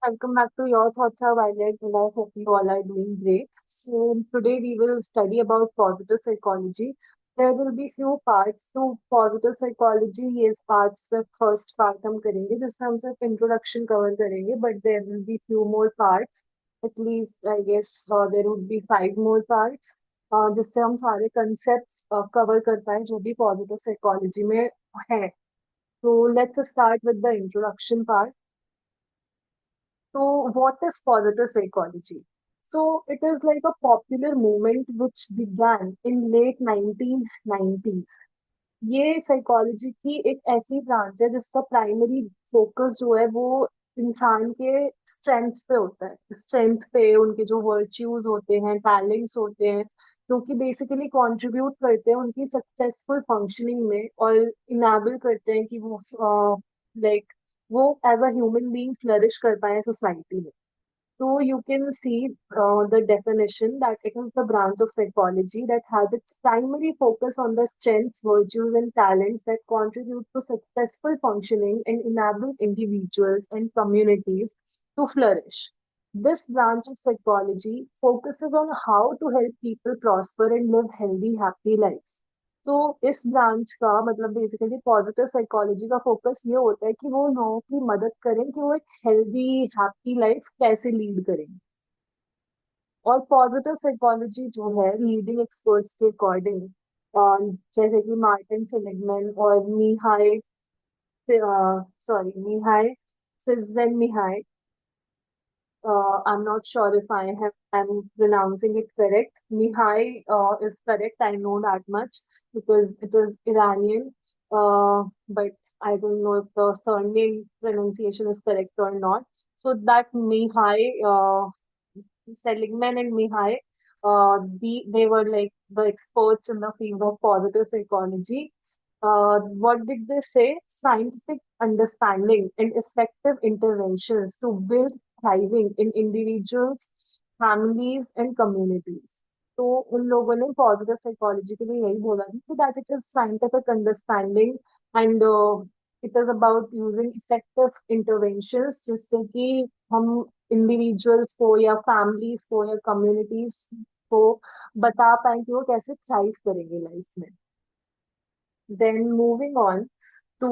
Welcome back to Your Thoughts Are Valid, and I hope you all are doing great. So today we will study about positive psychology. There will be few parts to positive psychology. ये parts से first part हम करेंगे जिसमें हम सिर्फ introduction cover करेंगे, but there will be few more parts. At least I guess there would be 5 more parts जिससे हम सारे concepts cover कर पाए जो भी positive psychology में है. So let's start with the introduction part. So, what is positive psychology? So, it is like a popular movement which began in late 1990s. ये साइकोलॉजी की एक ऐसी ब्रांच है जिसका प्राइमरी फोकस जो है वो इंसान के स्ट्रेंथ पे होता है, स्ट्रेंथ पे उनके जो वर्च्यूज होते हैं, टैलेंट्स होते हैं, जो कि बेसिकली कंट्रीब्यूट करते हैं उनकी सक्सेसफुल फंक्शनिंग में और इनेबल करते हैं कि वो लाइक वो as a human being flourish कर पाए सोसाइटी में. So you can see the definition that it is the branch of psychology that has its primary focus on the strengths, virtues, and talents that contribute to successful functioning and enable individuals and communities to flourish. This branch of psychology focuses on how to help people prosper and live healthy, happy lives. तो इस branch का मतलब basically positive psychology का focus ये होता है कि वो लोगों की मदद करें कि वो एक हेल्दी हैप्पी लाइफ कैसे लीड करें. और पॉजिटिव साइकोलॉजी जो है लीडिंग एक्सपर्ट्स के अकॉर्डिंग जैसे कि मार्टिन सेलिगमैन और Mihaly Mihaly Csikszentmihalyi. I'm not sure if I'm pronouncing it correct. Mihai is correct. I know that much because it is Iranian. But I don't know if the surname pronunciation is correct or not. So that Mihai, Seligman and Mihai, they were like the experts in the field of positive psychology. What did they say? Scientific understanding and effective interventions to build thriving in individuals, families and communities. तो उन लोगों ने positive psychology के लिए यही बोला था कि that it is scientific understanding and it is about using effective interventions जिससे कि हम इंडिविजुअल्स को या फैमिलीज को या कम्युनिटीज को बता पाए कि वो कैसे थ्राइव करेंगे लाइफ में. Then moving on to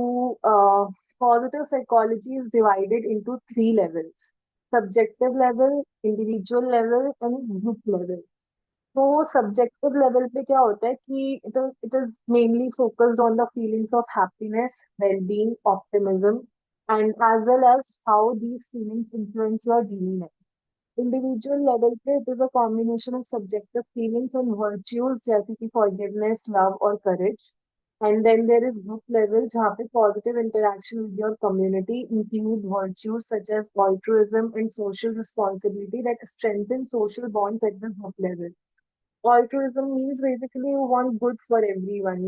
positive psychology is divided into three levels: subjective level, individual level, and group level. तो सब्जेक्टिव लेवल पे क्या होता है कि it is mainly focused on the feelings of happiness, well-being, optimism and as well as how these feelings influence your daily life. Individual level पे it is a combination of subjective feelings and virtues जैसे कि forgiveness, love और करेज. And then there is group level जहाँ पे positive interaction with your community include virtues such as altruism and social responsibility that strengthen social bonds at the group level. Altruism means basically you want good for everyone,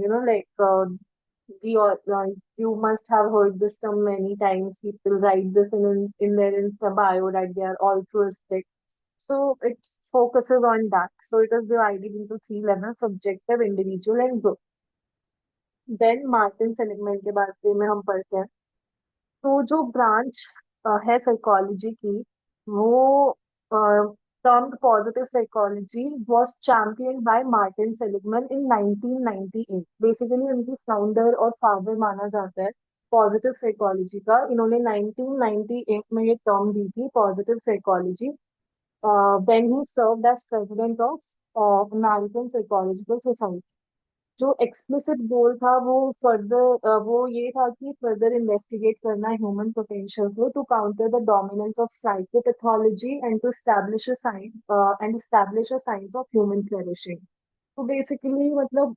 we all, you must have heard this term many times. People write this in their Insta bio that they are altruistic. So it focuses on that. So it is divided into three levels: subjective, individual, and group. Then Martin Seligman के बारे में हम पढ़ते हैं. तो जो branch है psychology की वो termed positive psychology was champion by Martin Seligman in 1998. Basically उनकी फाउंडर और फादर माना जाता है पॉजिटिव साइकोलॉजी का. इन्होंने 1998 में ये टर्म दी थी positive psychology when he served as president of American psychological society. जो एक्सप्लिसिट गोल था वो फर्दर वो ये था कि फर्दर इन्वेस्टिगेट करना ह्यूमन पोटेंशियल को to counter the dominance of psychopathology and to establish a science of human flourishing. तो बेसिकली मतलब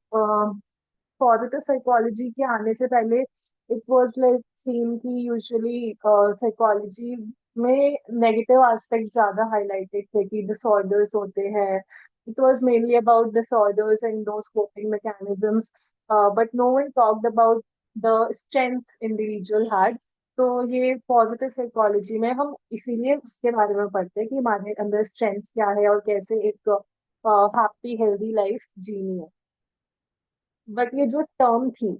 पॉजिटिव साइकोलॉजी के आने से पहले इट वाज लाइक सीन की यूजुअली साइकोलॉजी में नेगेटिव एस्पेक्ट ज्यादा हाईलाइटेड थे कि डिसऑर्डर्स होते हैं. It was mainly about disorders and those coping mechanisms, but no one talked about the strengths individual had. तो ये पॉजिटिव साइकोलॉजी में हम इसीलिए उसके बारे में पढ़ते हैं कि हमारे अंदर स्ट्रेंथ क्या है और कैसे एक हैप्पी हेल्दी लाइफ जीनी है. बट ये जो टर्म थी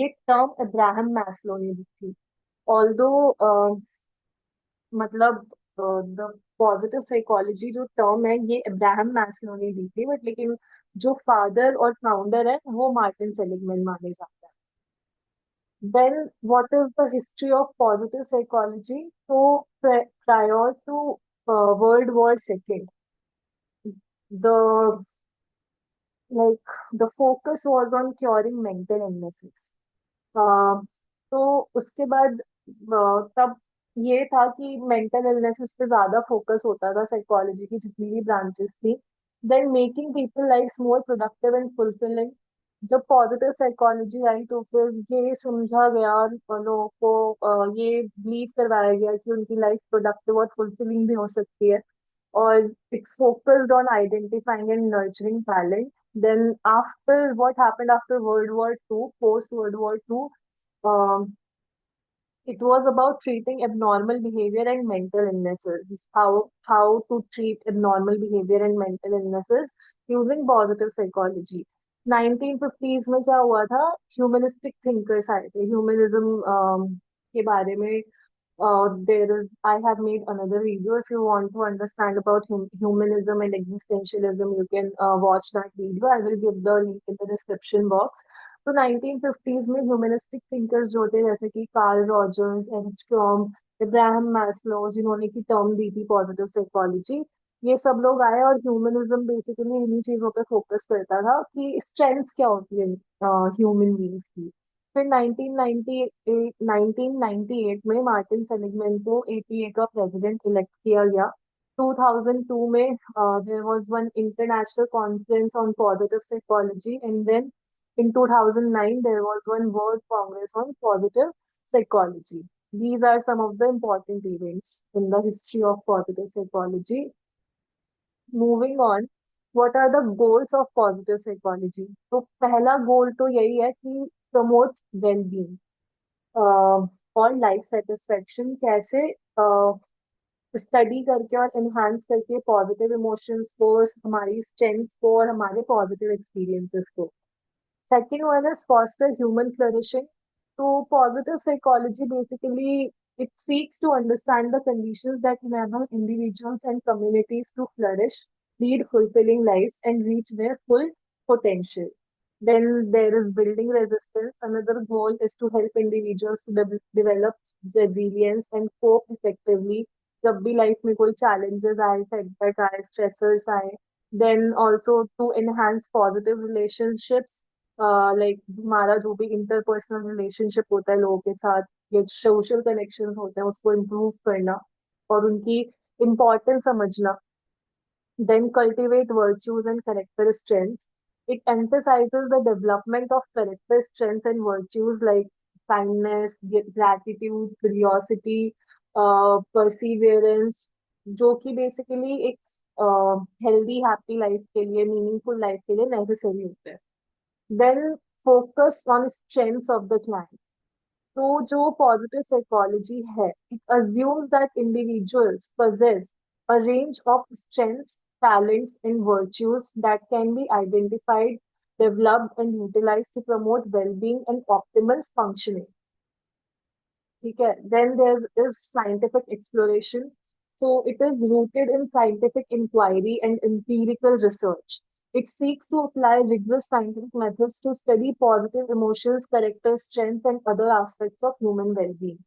ये टर्म अब्राहम मैस्लो ने दी थी. ऑल्दो मतलब द पॉजिटिव साइकोलॉजी जो टर्म है ये अब्राहम मैस्लो ने दी थी, बट लेकिन जो फादर और फाउंडर है वो मार्टिन सेलिगमैन माने जाते हैं। Then what is the history of positive psychology? तो prior to world war second, the like the focus was on curing mental illnesses. Uh, तो उसके बाद तब ये था कि मेंटल इलनेसेस पे ज्यादा फोकस होता था साइकोलॉजी की जितनी भी ब्रांचेस थी। Then making people life more productive and fulfilling. जब पॉजिटिव साइकोलॉजी आई तो फिर ये समझा गया और लोगों को ये बिलीव करवाया गया कि उनकी लाइफ प्रोडक्टिव और फुलफिलिंग भी हो सकती है। और it focused on identifying and nurturing talent. Then after what happened after World War II, post World War II, um, it was about treating abnormal behavior and mental illnesses. How to treat abnormal behavior and mental illnesses using positive psychology. 1950s में क्या हुआ था? Humanistic thinkers आए थे, humanism के बारे में। there is I have made another video. If you want to understand about humanism and existentialism, you can watch that video. I will give the link in the description box. तो 1950s में humanistic thinkers जो थे जैसे कि Carl Rogers, Erich Fromm, Abraham Maslow, जिन्होंने की term दी थी पॉजिटिव साइकोलॉजी, ये सब लोग आए और ह्यूमनिज्म बेसिकली इन्हीं चीजों पे फोकस करता था कि स्ट्रेंथ क्या होती है ह्यूमन बींग्स की। फिर 1998 में मार्टिन सेलिगमैन को एपीए का प्रेसिडेंट इलेक्ट किया गया। 2002 में there was one international conference on positive psychology, and then in 2009 there was one world congress on positive psychology. These are some of the important events in the history of positive psychology. Moving on, what are the goals of positive psychology? तो पहला गोल तो यही है कि promote well being और life satisfaction. कैसे? Study करके और एनहांस करके पॉजिटिव इमोशंस को, हमारी स्ट्रेंथ को और हमारे पॉजिटिव एक्सपीरियंसेस को। Second one is foster human flourishing. So positive psychology basically it seeks to understand the conditions that enable individuals and communities to flourish, lead fulfilling lives, and reach their full potential. Then there is building resistance. Another goal is to help individuals to develop resilience and cope effectively. जब भी life में कोई challenges आए, setback आए, stressors आए, then also to enhance positive relationships, like हमारा जो भी इंटरपर्सनल रिलेशनशिप होता है लोगों के साथ या सोशल कनेक्शन होते हैं उसको इम्प्रूव करना और उनकी इम्पोर्टेंस समझना। Then cultivate virtues and character strengths. It emphasizes the development of character strengths and virtues like kindness, gratitude, curiosity, perseverance, जो कि बेसिकली एक हेल्दी हैप्पी लाइफ के लिए, मीनिंगफुल लाइफ के लिए नेसेसरी होते हैं। Then focus on strengths of the client. तो जो पॉजिटिव साइकोलॉजी है, it assumes that individuals possess a range of strengths, talents, and virtues that can be identified, developed, and utilized to promote well-being and optimal functioning. ठीक है? Then there is scientific exploration. So it is rooted in scientific inquiry and empirical research. It seeks to apply rigorous scientific methods to study positive emotions, character, strengths, and other aspects of human well-being.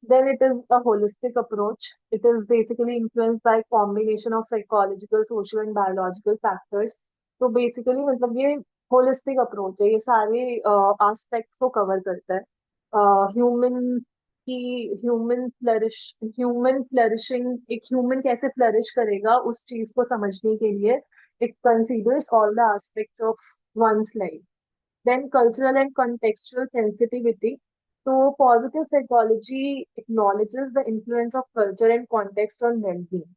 Then it is a holistic approach. It is basically influenced by combination of psychological, social, and biological factors. तो basically मतलब ये holistic approach है, ये सारे aspects को cover करता है। Human की ह्यूमन फ्लरिशिंग, एक ह्यूमन कैसे फ्लरिश करेगा उस चीज को समझने के लिए it considers all the aspects of one's life. Then cultural and contextual sensitivity. तो positive psychology acknowledges the influence of culture and context on well-being.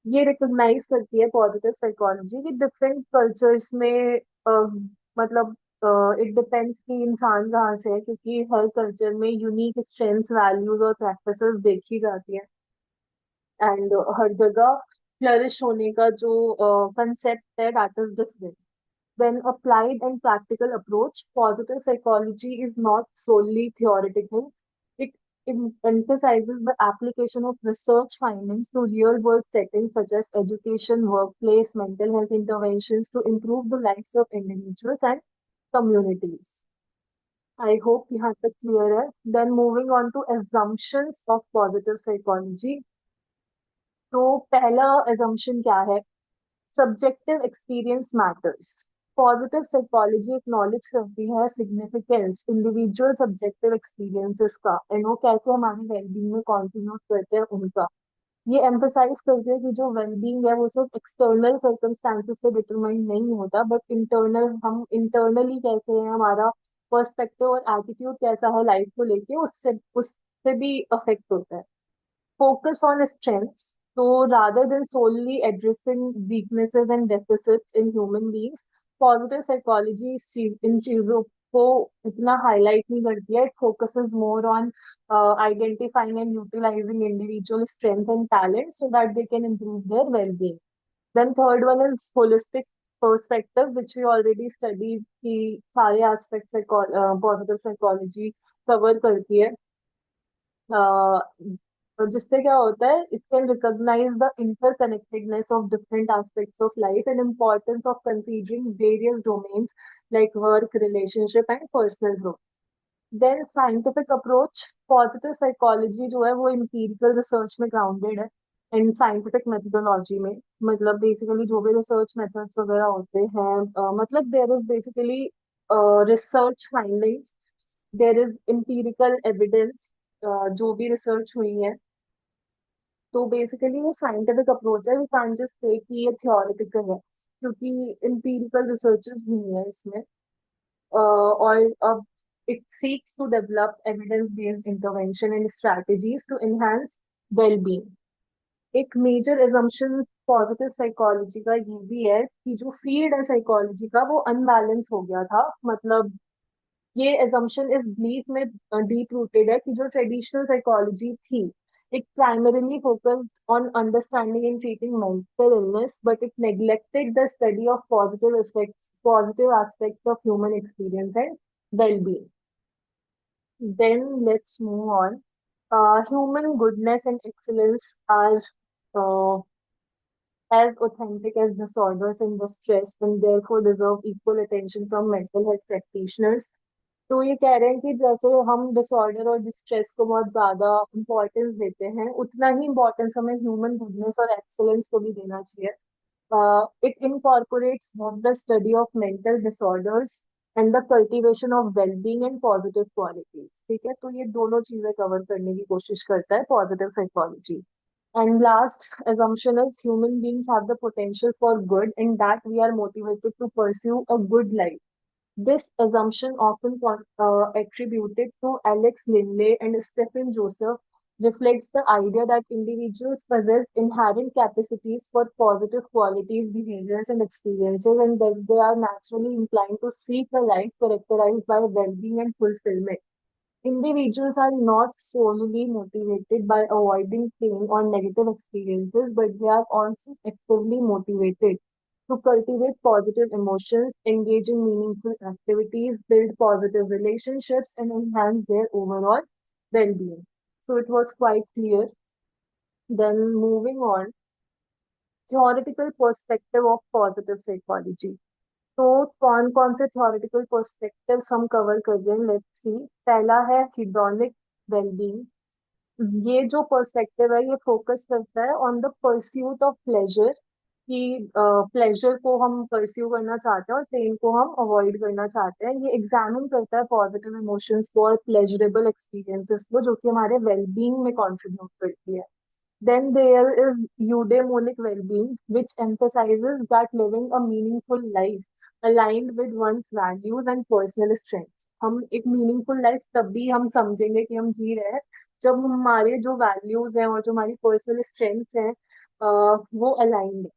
ये रिकॉग्नाइज करती है पॉजिटिव साइकोलॉजी कि डिफरेंट कल्चर्स में मतलब इट डिपेंड्स कि इंसान कहाँ से है, क्योंकि हर कल्चर में यूनिक स्ट्रेंथ्स, वैल्यूज और प्रैक्टिसेस देखी जाती है। एंड हर जगह फ्लरिश होने का जो कंसेप्ट है that is different. When applied and practical approach, positive psychology is not solely theoretical. It emphasizes the application of research findings to real world settings such as education, workplace, mental health interventions to improve the lives of individuals and communities. I hope you have it clearer. Then moving on to assumptions of positive psychology. तो पहला assumption क्या है? Subjective experience matters. Positive psychology acknowledge करती है significance individual subjective experiences का and वो कैसे हमारी well-being में contribute करते हैं उनका. ये emphasize करती है कि जो well-being है वो सिर्फ external circumstances से determine नहीं होता but internal हम internally कैसे हैं हमारा perspective और attitude कैसा है life को लेके उससे भी affect होता है. Focus on strengths. So rather than solely addressing weaknesses and deficits in human beings, positive psychology इन चीजों को इतना highlight नहीं करती है. It focuses more on identifying and utilizing individual strength and talent so that they can improve their well-being. Then third one is holistic perspective, which we already studied कि सारे aspects positive psychology cover करती है. और जिससे क्या होता है it can recognise the interconnectedness of different aspects of life and importance of considering various domains like work relationship and personal growth. Then scientific approach. Positive psychology जो है वो एम्पिरिकल रिसर्च में ग्राउंडेड है एंड साइंटिफिक मेथोडोलॉजी में. मतलब basically जो भी research methods वगैरह होते हैं मतलब there is basically research findings, there is empirical evidence जो भी रिसर्च हुई है. तो बेसिकली ये साइंटिफिक अप्रोच है. वी कांट जस्ट से कि ये थियोरेटिकल है क्योंकि एम्पिरिकल रिसर्चेस हुई है इसमें. और अब it seeks to develop evidence-based intervention and strategies to enhance well-being. एक मेजर assumption पॉजिटिव साइकोलॉजी का ये भी है कि जो फील्ड है साइकोलॉजी का वो अनबैलेंस हो गया था. मतलब ये assumption इस belief में deep rooted है कि जो traditional psychology थी it primarily focused on understanding and treating mental illness, but it neglected the study of positive aspects of human experience and well-being. Then let's move on. Human goodness and excellence are uh, as authentic as disorders and distress and therefore deserve equal attention from mental health practitioners. तो ये कह रहे हैं कि जैसे हम disorder और distress को बहुत ज्यादा इम्पोर्टेंस देते हैं उतना ही इम्पोर्टेंस हमें ह्यूमन गुडनेस और एक्सेलेंस को भी देना चाहिए. It incorporates both the study of mental disorders and the cultivation of well-being and positive qualities. ठीक है, तो ये दोनों चीजें कवर करने की कोशिश करता है positive psychology. And last assumption is human beings have the potential for good and that we are motivated to pursue a good life. This assumption, often attributed to Alex Linley and Stephen Joseph, reflects the idea that individuals possess inherent capacities for positive qualities, behaviors, and experiences, and that they are naturally inclined to seek a life characterized by well-being and fulfillment. Individuals are not solely motivated by avoiding pain or negative experiences, but they are also actively motivated to cultivate positive emotions, engage in meaningful activities, build positive relationships, and enhance their overall well being. So it was quite clear. Then moving on, theoretical perspective of positive psychology. तो कौन कौन से theoretical perspectives हम cover कर रहे हैं let's see. पहला है हिडोनिक वेलबींग. ये जो पर्सपेक्टिव है ये फोकस करता है on the pursuit of pleasure कि प्लेजर को हम परस्यू करना चाहते हैं और पेन को हम अवॉइड करना चाहते हैं. ये एग्जामिन करता है पॉजिटिव इमोशंस को और प्लेजरेबल एक्सपीरियंसेस को जो कि हमारे वेलबींग में कंट्रीब्यूट करती है. Then there is eudaimonic well-being, which emphasizes that living a meaningful life aligned with one's values and personal strengths. हम एक मीनिंगफुल लाइफ तभी हम समझेंगे कि हम जी रहे हैं जब हमारे जो वैल्यूज हैं और जो हमारी पर्सनल स्ट्रेंथ्स हैं वो अलाइंड है.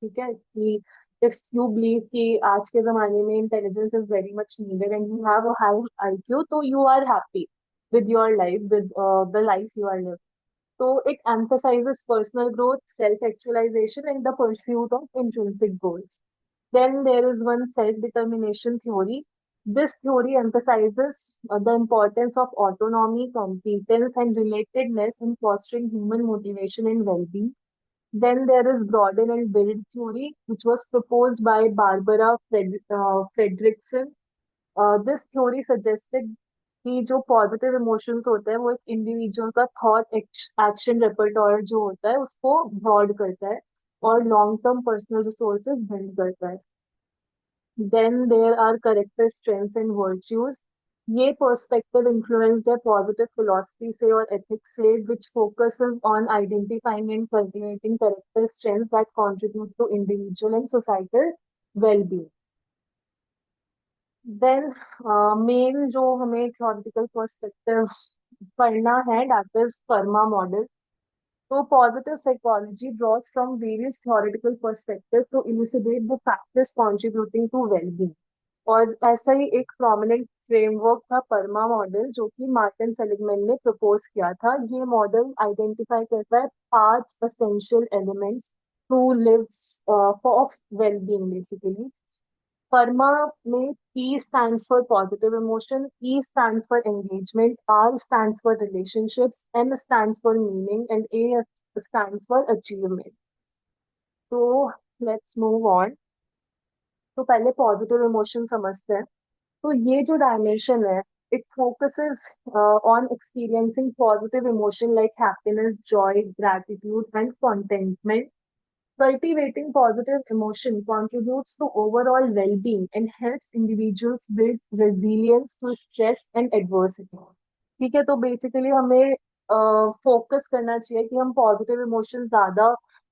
ठीक है कि इफ यू बिलीव कि आज के जमाने में intelligence is very much needed and you have a high IQ तो you are happy with your life, with the life you are living. So it emphasizes personal growth, self-actualization, and the pursuit of intrinsic goals. Then there is one self-determination theory. This theory emphasizes the importance of autonomy, competence, and relatedness in fostering human motivation and well-being. Then there is broaden and build theory, which was proposed by Barbara Fredrickson. This theory suggested कि जो positive emotions होते हैं वो एक individual का thought action रेpertoire जो होता है उसको ब्रॉड करता है और long term personal resources build करता है. Then there are character strengths and virtues. ये पर्सपेक्टिव इन्फ्लुएंस्ड है पॉजिटिव फिलोसफी से और एथिक्स से which focuses on identifying and cultivating character strengths that contribute to individual and societal well-being. Then main जो हमें theoretical perspective पढ़ना है that is PERMA model. तो positive psychology draws from various theoretical perspectives to elucidate the factors contributing to well-being. और ऐसा ही एक prominent framework था PERMA model जो कि मार्टिन सेलिगमैन ने प्रपोज किया था. ये मॉडल आइडेंटिफाई करता है 5 essential elements to live for wellbeing basically. PERMA में P stands for positive emotion, E stands for engagement, R stands for relationships, M stands for meaning, and A stands for achievement. तो let's move on. तो पहले positive emotion समझते हैं. तो ये जो dimension है, it focuses on experiencing positive emotion like happiness, joy, gratitude, and contentment. Cultivating positive emotion contributes to overall well-being and helps individuals build resilience to stress and adversity. ठीक है, तो basically हमें फोकस करना चाहिए कि हम positive emotion ज्यादा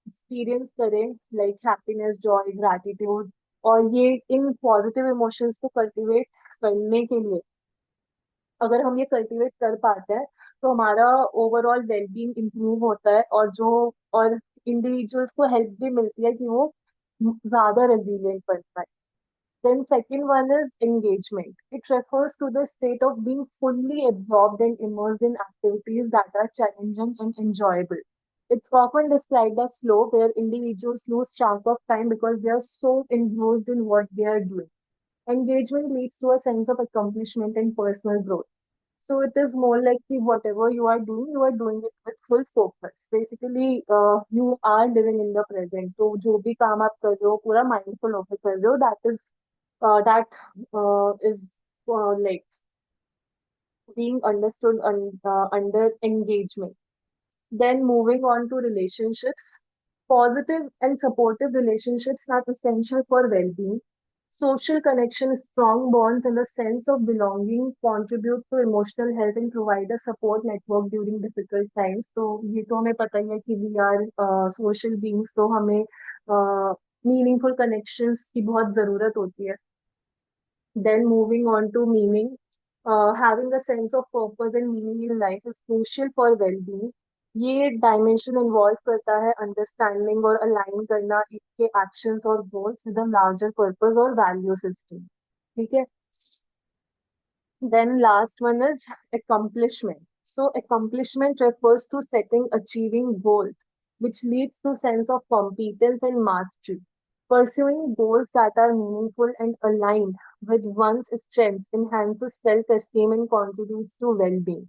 experience करें लाइक हैप्पीनेस, जॉय, ग्रैटिट्यूड. और ये इन पॉजिटिव इमोशंस को कल्टीवेट करने के लिए अगर हम ये कल्टीवेट कर पाते हैं तो हमारा ओवरऑल वेलबींग इंप्रूव होता है और जो और इंडिविजुअल्स को हेल्प भी मिलती है कि वो ज्यादा रेजिलियंट बन पाए. Then second one is engagement. It refers to the state of being fully absorbed and immersed in activities that are challenging and enjoyable. It's often described as flow, where individuals lose track of time because they are so engrossed in what they are doing. Engagement leads to a sense of accomplishment and personal growth. So it is more like कि whatever you are doing it with full focus. Basically, you are living in the present. तो जो भी काम आप कर रहे हो पूरा mindful होकर कर रहे हो. That is like being understood under engagement. Then moving on to relationships. Positive and supportive relationships are essential for well-being. Social connection, strong bonds, and a sense of belonging contribute to emotional health and provide a support network during difficult times. तो ये तो हमें पता ही है कि we are social beings, तो हमें meaningful connections की बहुत जरूरत होती है. Then moving on to meaning, having a sense of purpose and meaning in life is crucial for well-being. ये डायमेंशन इन्वॉल्व करता है अंडरस्टैंडिंग और अलाइन करना इसके एक्शंस और goals with a larger purpose और वैल्यू सिस्टम. ठीक है. Then last one is accomplishment. So accomplishment refers to setting, achieving goals, which leads to sense of competence and mastery. Pursuing goals that are meaningful and aligned with one's strengths enhances self-esteem and contributes to well-being.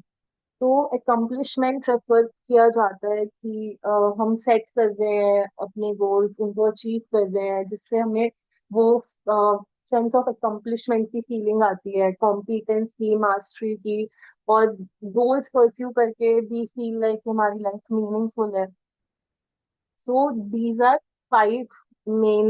तो accomplishment refer किया जाता है कि हम set कर रहे हैं अपने गोल्स, उनको अचीव कर रहे हैं जिससे हमें वो सेंस ऑफ accomplishment की फीलिंग आती है, कॉम्पिटेंस की, मास्टरी की. और गोल्स परस्यू करके भी फील लाइक हमारी लाइफ मीनिंगफुल है. So these are 5 main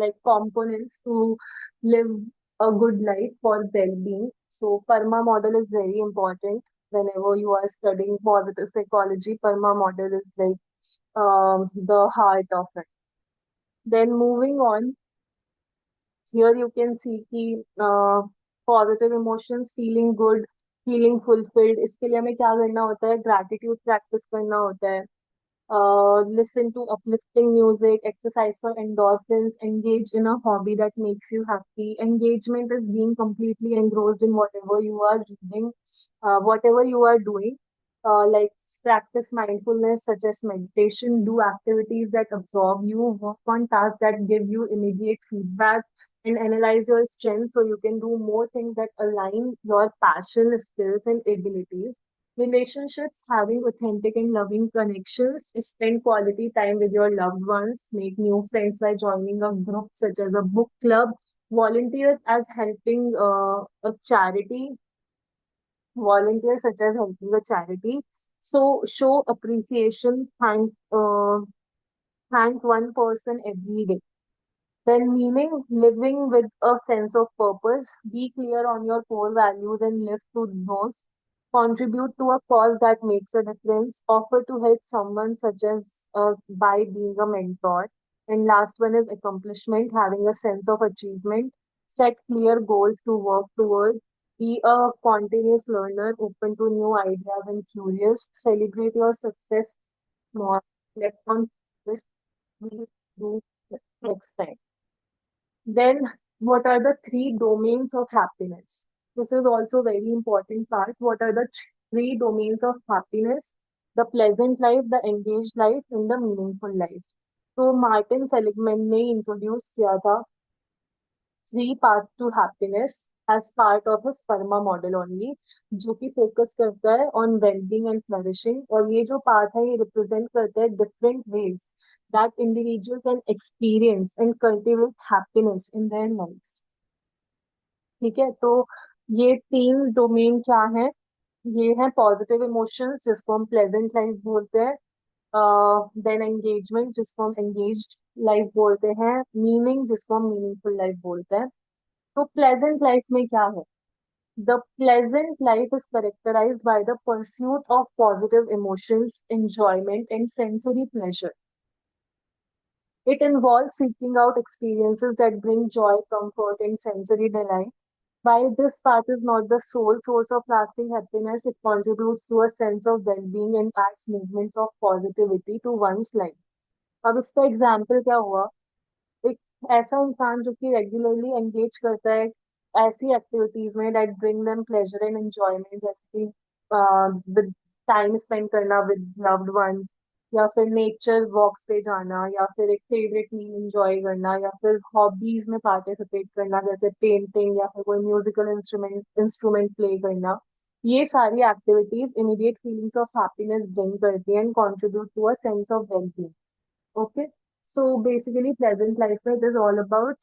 like components to live a good life for well-being. So PERMA model is very important whenever you are studying positive psychology. PERMA model is like the heart of it. Then moving on, here you can see कि positive emotions, feeling good, feeling fulfilled. इसके लिए हमें क्या करना होता है? Gratitude practice करना होता है. Listen to uplifting music, exercise for endorphins, engage in a hobby that makes you happy. Engagement is being completely engrossed in whatever you are reading, whatever you are doing. Like practice mindfulness, such as meditation, do activities that absorb you, work on tasks that give you immediate feedback, and analyze your strengths so you can do more things that align your passion, skills, and abilities. Relationships, having authentic and loving connections, spend quality time with your loved ones, make new friends by joining a group such as a book club, volunteer as helping a charity, volunteer such as helping a charity. So show appreciation, thank one person every day. Then meaning, living with a sense of purpose, be clear on your core values and live to those. Contribute to a cause that makes a difference. Offer to help someone, such as by being a mentor. And last one is accomplishment, having a sense of achievement. Set clear goals to work toward. Be a continuous learner, open to new ideas and curious. Celebrate your success more. Let on this we do next time. Then, what are the three domains of happiness? This is also very important part. What are the three domains of happiness? The pleasant life, the engaged life, and the meaningful life. तो Martin Seligman ने introduce किया था three path to happiness as part of his PERMA model only, जो कि focus करता है on wellbeing and flourishing. और ये जो पाथ है ये रिप्रेजेंट करता है different ways that individual can experience and cultivate happiness in their lifes. ठीक है, तो ये तीन डोमेन क्या है? ये है पॉजिटिव इमोशंस जिसको हम प्लेजेंट लाइफ बोलते हैं, देन एंगेजमेंट जिसको हम एंगेज्ड लाइफ बोलते हैं, मीनिंग जिसको हम मीनिंगफुल लाइफ बोलते हैं। तो प्लेजेंट लाइफ में क्या है? The pleasant life is characterized by the pursuit of positive emotions, enjoyment, and sensory pleasure. It involves seeking out experiences that bring joy, comfort, and sensory delight. While this path is not the sole source of lasting happiness, it contributes to a sense of well-being and adds movements of positivity to one's life. अब इसका example क्या हुआ? एक ऐसा इंसान जो कि regularly engage करता है ऐसी एक्टिविटीज में that bring them pleasure and enjoyment, जैसे कि विद टाइम स्पेंड करना विद लव्ड वंस, या फिर नेचर वॉक्स पे जाना, या फिर एक फेवरेट मील एंजॉय करना, या फिर हॉबीज में पार्टिसिपेट करना जैसे पेंटिंग या फिर कोई म्यूजिकल इंस्ट्रूमेंट इंस्ट्रूमेंट प्ले करना। ये सारी activities immediate feelings of happiness bring करती हैं and contribute to a sense of wellbeing. Okay, so basically, pleasant life it is all about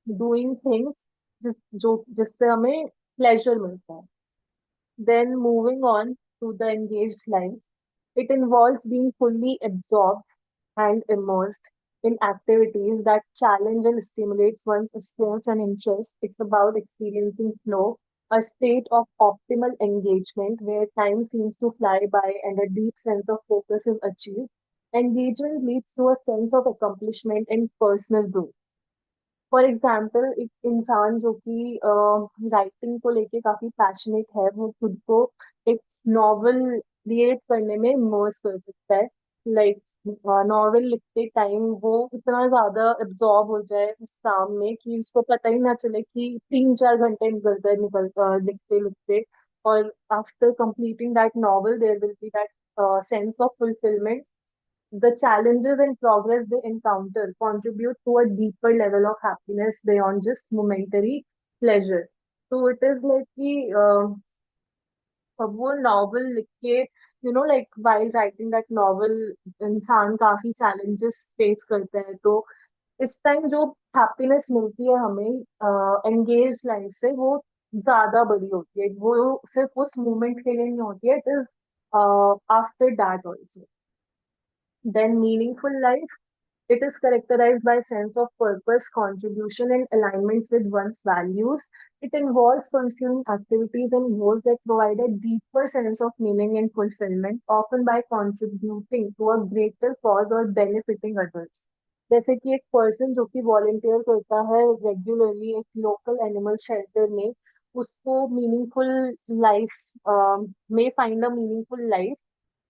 doing things जिससे हमें pleasure मिलता है. Then moving on to the engaged life, it involves being fully absorbed and immersed in activities that challenge and stimulates one's skills and interests. It's about experiencing flow, a state of optimal engagement where time seems to fly by and a deep sense of focus is achieved. Engagement leads to a sense of accomplishment and personal growth. For example, एक इंसान जो कि writing को लेके काफी passionate है, वो खुद को एक नॉवल क्रिएट करने में इमर्स कर सकता है। लाइक नॉवल लिखते टाइम वो इतना ज्यादा एब्जॉर्ब हो जाए उस काम में कि उसको पता ही ना चले कि 3-4 घंटे निकल गए लिखते लिखते। और after completing that novel there will be that sense of fulfilment. The challenges and progress they encounter contribute to a deeper level of happiness beyond just momentary pleasure. So it is like कि अब वो novel लिख के like while writing that novel इंसान काफी challenges face करता है। तो इस टाइम जो हैप्पीनेस मिलती है हमें एंगेज लाइफ से, वो ज्यादा बड़ी होती है। वो सिर्फ उस मोमेंट के लिए नहीं होती है, it is after that also. Then meaningful life, it is characterized by sense of purpose, contribution, and alignments with one's values. It involves pursuing activities and goals that provide a deeper sense of meaning and fulfillment, often by contributing to a greater cause or benefiting others. जैसे कि एक person जो कि volunteer करता है regularly एक local animal shelter में, उसको meaningful life may find a meaningful life.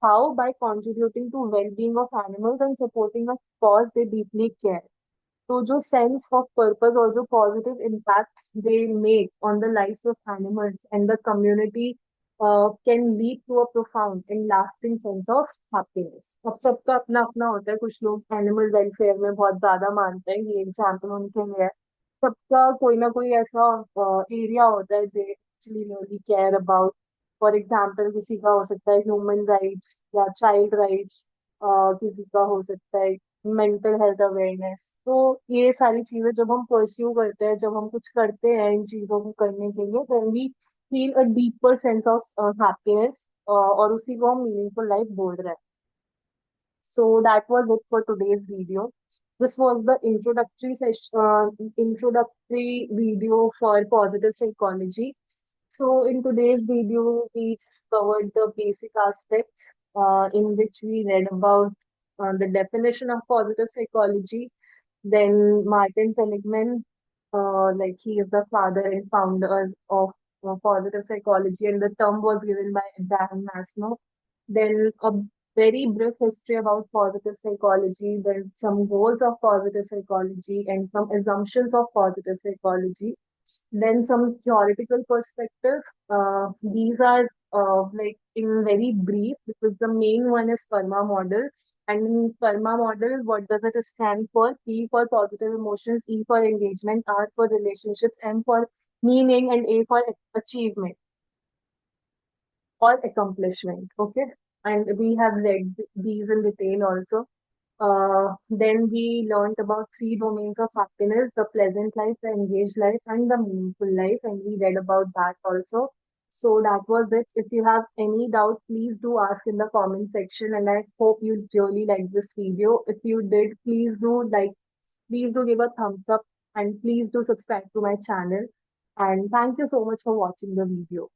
How? By contributing to well-being of animals and supporting a cause they deeply care. तो जो sense of purpose और जो positive impact they make on the lives of animals and the community can lead to a profound and lasting sense of happiness. अब सबका अपना अपना होता है, कुछ लोग एनिमल वेलफेयर में बहुत ज्यादा मानते हैं, ये एग्जाम्पल उनके लिए है। सबका कोई ना कोई ऐसा एरिया होता है they actually really care about. For example किसी का हो सकता है ह्यूमन राइट्स या चाइल्ड राइट्स, किसी का हो सकता है मेंटल हेल्थ अवेयरनेस। तो ये सारी चीजें जब हम परस्यू करते हैं, जब हम कुछ करते हैं इन चीजों को करने के लिए, then we feel a deeper sense of happiness, और उसी को हम मीनिंगफुल लाइफ बोल रहे हैं। So that was it for today's video. This was the introductory session, introductory video for positive psychology. So in today's video, we just covered the basic aspects, in which we read about the definition of positive psychology. Then Martin Seligman, like he is the father and founder of positive psychology, and the term was given by Abraham Maslow. Then a very brief history about positive psychology, then some goals of positive psychology and some assumptions of positive psychology, then some theoretical perspective. These are like in very brief, because the main one is PERMA model. And in PERMA model, what does it stand for? P for positive emotions, E for engagement, R for relationships, M for meaning, and A for achievement or accomplishment. Okay. And we have read these in detail also. Then we learned about three domains of happiness: the pleasant life, the engaged life, and the meaningful life. And we read about that also. So that was it. If you have any doubt, please do ask in the comment section. And I hope you really liked this video. If you did, please do give a thumbs up, and please do subscribe to my channel. And thank you so much for watching the video.